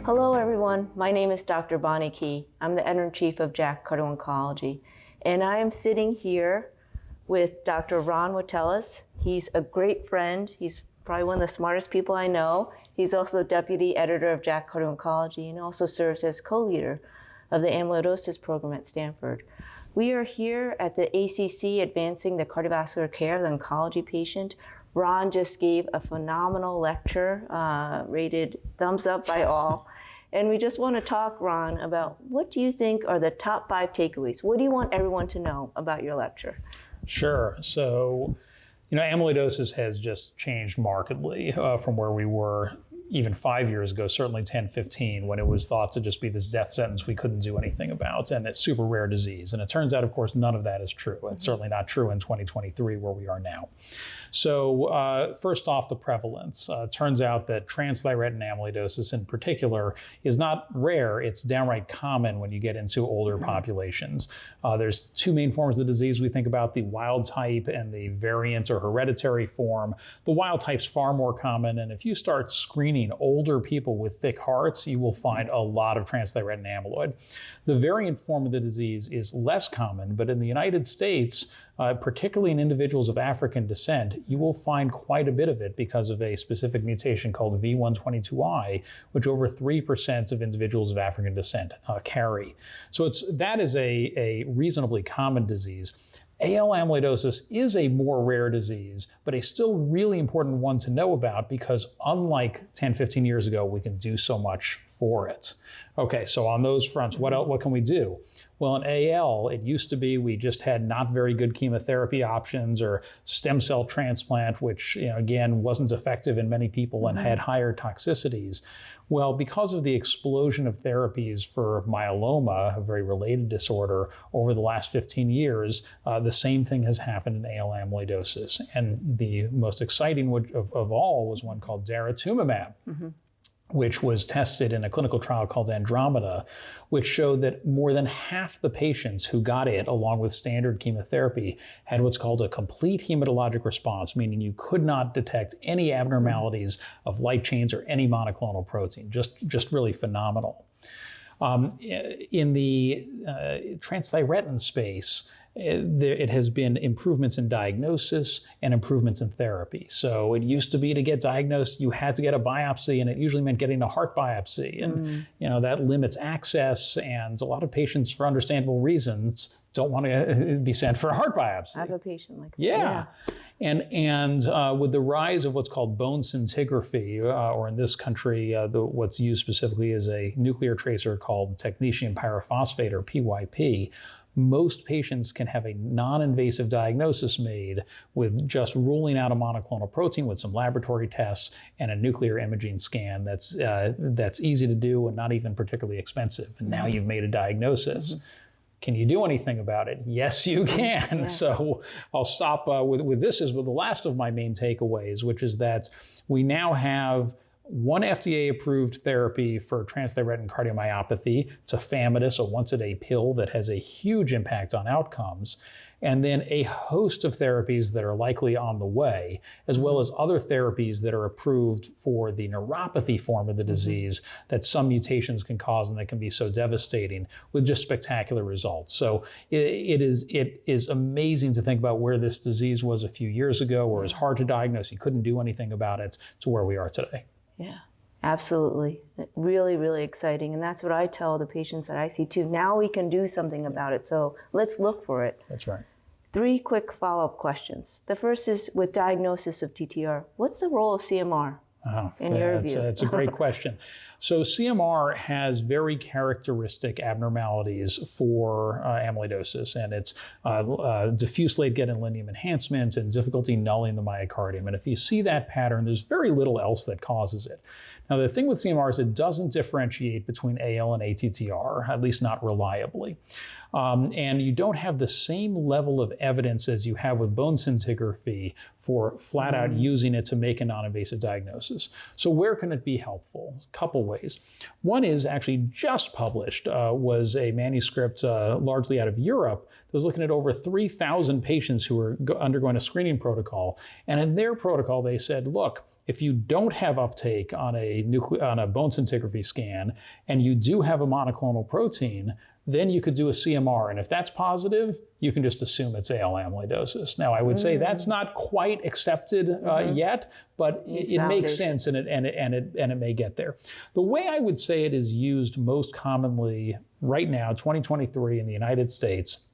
Hello everyone, my name is Dr. Bonnie Key. I'm the Editor-in-chief of JACC CardioOncology, and I am sitting here with Dr. Ron Witteles. He's a great friend. He's probably one of the smartest people I know. He's also deputy editor of JACC CardioOncology and also serves as co-leader of the amyloidosis program at Stanford. We are here at the ACC Advancing the Cardiovascular Care of the Oncology Patient. Ron just gave a phenomenal lecture, rated thumbs up by all. And we just want to talk, Ron, about what do you think are the top 5 takeaways? What do you want everyone to know about your lecture? Sure. So, amyloidosis has just changed markedly from where we were even 5 years ago, certainly 10, 15, when it was thought to just be this death sentence we couldn't do anything about, and it's super rare disease. And it turns out, of course, none of that is true. It's certainly not true in 2023 where we are now. So first off, the prevalence. Turns out that transthyretin amyloidosis in particular is not rare, it's downright common when you get into older populations. There's 2 main forms of the disease we think about, the wild type and the variant or hereditary form. The wild type's far more common, and if you start screening older people with thick hearts, you will find a lot of transthyretin amyloid. The variant form of the disease is less common, but in the United States, particularly in individuals of African descent, you will find quite a bit of it because of a specific mutation called V122I, which over 3% of individuals of African descent carry. So that is a reasonably common disease. AL amyloidosis is a more rare disease, but a still really important one to know about because unlike 10, 15 years ago, we can do so much for it. Okay, so on those fronts, what can we do? Well, in AL, it used to be we just had not very good chemotherapy options or stem cell transplant, which again wasn't effective in many people and had higher toxicities. Well, because of the explosion of therapies for myeloma, a very related disorder, over the last 15 years, the same thing has happened in AL amyloidosis. And the most exciting of all was one called daratumumab, which was tested in a clinical trial called Andromeda, which showed that more than half the patients who got it, along with standard chemotherapy, had what's called a complete hematologic response, meaning you could not detect any abnormalities of light chains or any monoclonal protein, just really phenomenal. In the transthyretin space, it has been improvements in diagnosis and improvements in therapy. So it used to be to get diagnosed, you had to get a biopsy, and it usually meant getting a heart biopsy. And that limits access, and a lot of patients, for understandable reasons, don't want to be sent for a heart biopsy. I have a patient like that. Yeah. And with the rise of what's called bone scintigraphy, or in this country, what's used specifically is a nuclear tracer called technetium pyrophosphate, or PYP, most patients can have a non-invasive diagnosis made with just ruling out a monoclonal protein with some laboratory tests and a nuclear imaging scan that's easy to do and not even particularly expensive. And now you've made a diagnosis. Can you do anything about it? Yes, you can. Yes. So I'll stop with this as the last of my main takeaways, which is that we now have one FDA-approved therapy for transthyretin cardiomyopathy. It's a tafamidis, a once-a-day pill that has a huge impact on outcomes, and then a host of therapies that are likely on the way, as well as other therapies that are approved for the neuropathy form of the disease that some mutations can cause and that can be so devastating, with just spectacular results. So it is amazing to think about where this disease was a few years ago, where it was hard to diagnose, you couldn't do anything about it, to where we are today. Yeah, absolutely. Really, really exciting. And that's what I tell the patients that I see too. Now we can do something about it. So let's look for it. That's right. 3 quick follow-up questions. The first is, with diagnosis of TTR, what's the role of CMR in your view? It's a great question. So CMR has very characteristic abnormalities for amyloidosis, and it's diffuse late gadolinium enhancement and difficulty nulling the myocardium. And if you see that pattern, there's very little else that causes it. Now, the thing with CMR is it doesn't differentiate between AL and ATTR, at least not reliably. And you don't have the same level of evidence as you have with bone scintigraphy for flat out using it to make a non-invasive diagnosis. So where can it be helpful? A couple ways. One is actually just published, was a manuscript largely out of Europe that was looking at over 3,000 patients who were undergoing a screening protocol. And in their protocol, they said, look, if you don't have uptake on a bone scintigraphy scan and you do have a monoclonal protein, then you could do a CMR. And if that's positive, you can just assume it's AL amyloidosis. Now, I would say that's not quite accepted yet, but it makes sense and it may get there. The way I would say it is used most commonly right now, 2023 in the United States,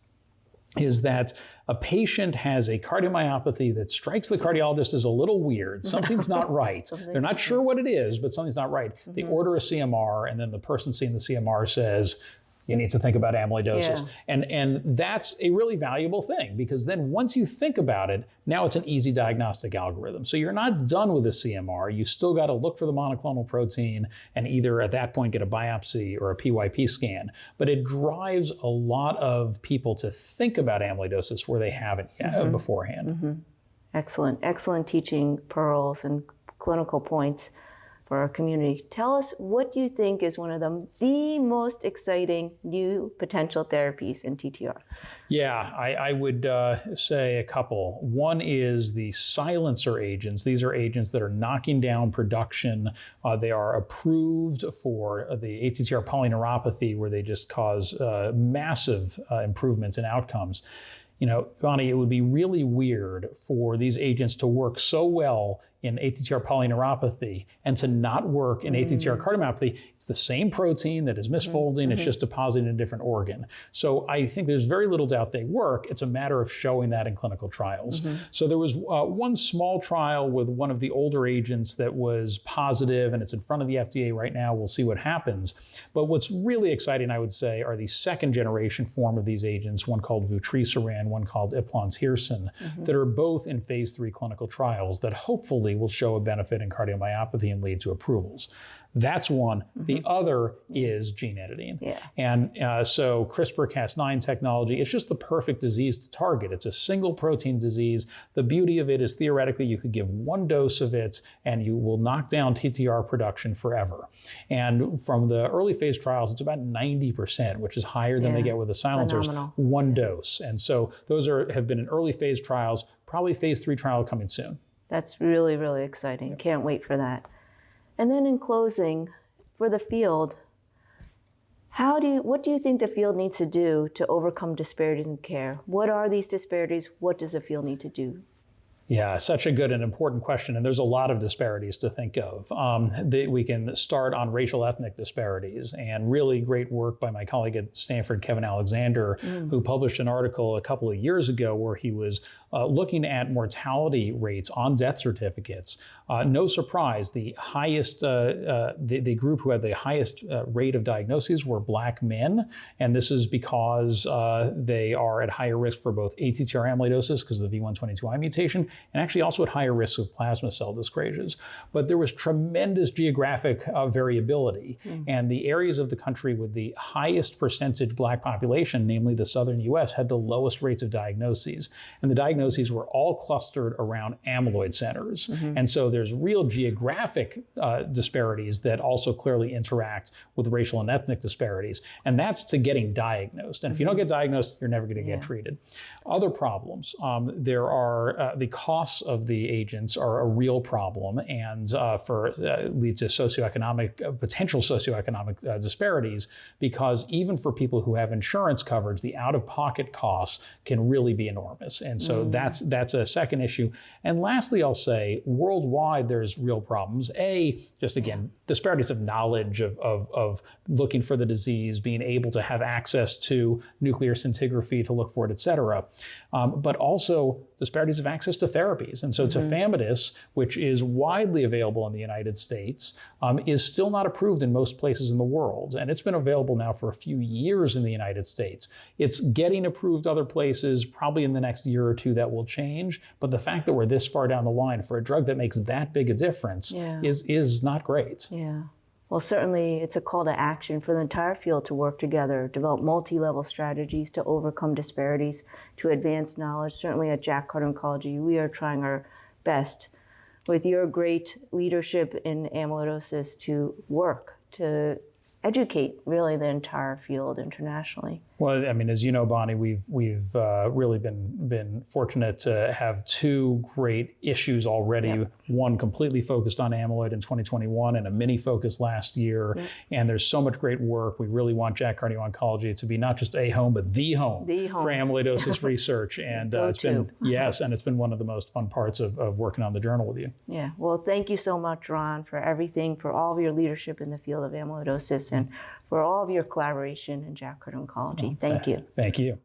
is that a patient has a cardiomyopathy that strikes the cardiologist as a little weird. Something's not right. They're not sure what it is, but something's not right. They order a CMR, and then the person seeing the CMR says, you need to think about amyloidosis. Yeah. And that's a really valuable thing, because then once you think about it, now it's an easy diagnostic algorithm. So you're not done with the CMR. You still got to look for the monoclonal protein and either at that point get a biopsy or a PYP scan. But it drives a lot of people to think about amyloidosis where they haven't yet beforehand. Excellent, excellent teaching pearls and clinical points for our community. Tell us, what you think is one of the most exciting new potential therapies in TTR? Yeah, I would say a couple. One is the silencer agents. These are agents that are knocking down production. They are approved for the ATTR polyneuropathy, where they just cause massive improvements in outcomes. You know, Bonnie, it would be really weird for these agents to work so well in ATTR polyneuropathy and to not work in ATTR cardiomyopathy. It's the same protein that is misfolding, it's just depositing in a different organ. So I think there's very little doubt they work. It's a matter of showing that in clinical trials. So there was one small trial with one of the older agents that was positive, and it's in front of the FDA right now. We'll see what happens. But what's really exciting, I would say, are the second generation form of these agents, one called vutrisiran, one called eplontirsen, that are both in phase 3 clinical trials that hopefully will show a benefit in cardiomyopathy and lead to approvals. That's one. The other is gene editing. And so CRISPR-Cas9 technology, it's just the perfect disease to target. It's a single protein disease. The beauty of it is theoretically you could give one dose of it and you will knock down TTR production forever. And from the early phase trials, it's about 90%, which is higher than they get with the silencers. Phenomenal. One dose. And so those have been in early phase trials, probably phase 3 trial coming soon. That's really, really exciting. Can't wait for that. And then in closing, for the field, what do you think the field needs to do to overcome disparities in care? What are these disparities? What does the field need to do? Yeah, such a good and important question, and there's a lot of disparities to think of. We can start on racial ethnic disparities, and really great work by my colleague at Stanford, Kevin Alexander, who published an article a couple of years ago where he was looking at mortality rates on death certificates. No surprise, the highest, the group who had the highest rate of diagnoses were Black men, and this is because they are at higher risk for both ATTR amyloidosis because of the V122I mutation, and actually also at higher risk of plasma cell dyscrasias. But there was tremendous geographic variability, and the areas of the country with the highest percentage Black population, namely the southern US, had the lowest rates of diagnoses. And the diagnoses were all clustered around amyloid centers. And so there's real geographic disparities that also clearly interact with racial and ethnic disparities. And that's to getting diagnosed. And if you don't get diagnosed, you're never going to get treated. Other problems, there are the costs of the agents are a real problem and lead to potential socioeconomic disparities, because even for people who have insurance coverage, the out-of-pocket costs can really be enormous. And so that's a second issue. And lastly, I'll say worldwide, there's real problems. Just again, disparities of knowledge of looking for the disease, being able to have access to nuclear scintigraphy to look for it, et cetera. But also disparities of access to therapies. And so tafamidis, which is widely available in the United States, is still not approved in most places in the world. And it's been available now for a few years in the United States. It's getting approved other places, probably in the next year or two that will change. But the fact that we're this far down the line for a drug that makes that big a difference is not great. Yeah. Well, certainly it's a call to action for the entire field to work together, develop multi-level strategies to overcome disparities, to advance knowledge. Certainly at JACC CardioOncology, we are trying our best with your great leadership in amyloidosis to work to educate really the entire field internationally. Well, I mean, as you know, Bonnie, we've really been fortunate to have two great issues already. Yep. One completely focused on amyloid in 2021, and a mini focus last year. Yep. And there's so much great work. We really want JACC Cardio-Oncology to be not just a home, but the home for amyloidosis research. And it's been and it's been one of the most fun parts of working on the journal with you. Yeah. Well, thank you so much, Ron, for everything, for all of your leadership in the field of amyloidosis, and for all of your collaboration in JACC Cardio-Oncology. Thank you. Thank you.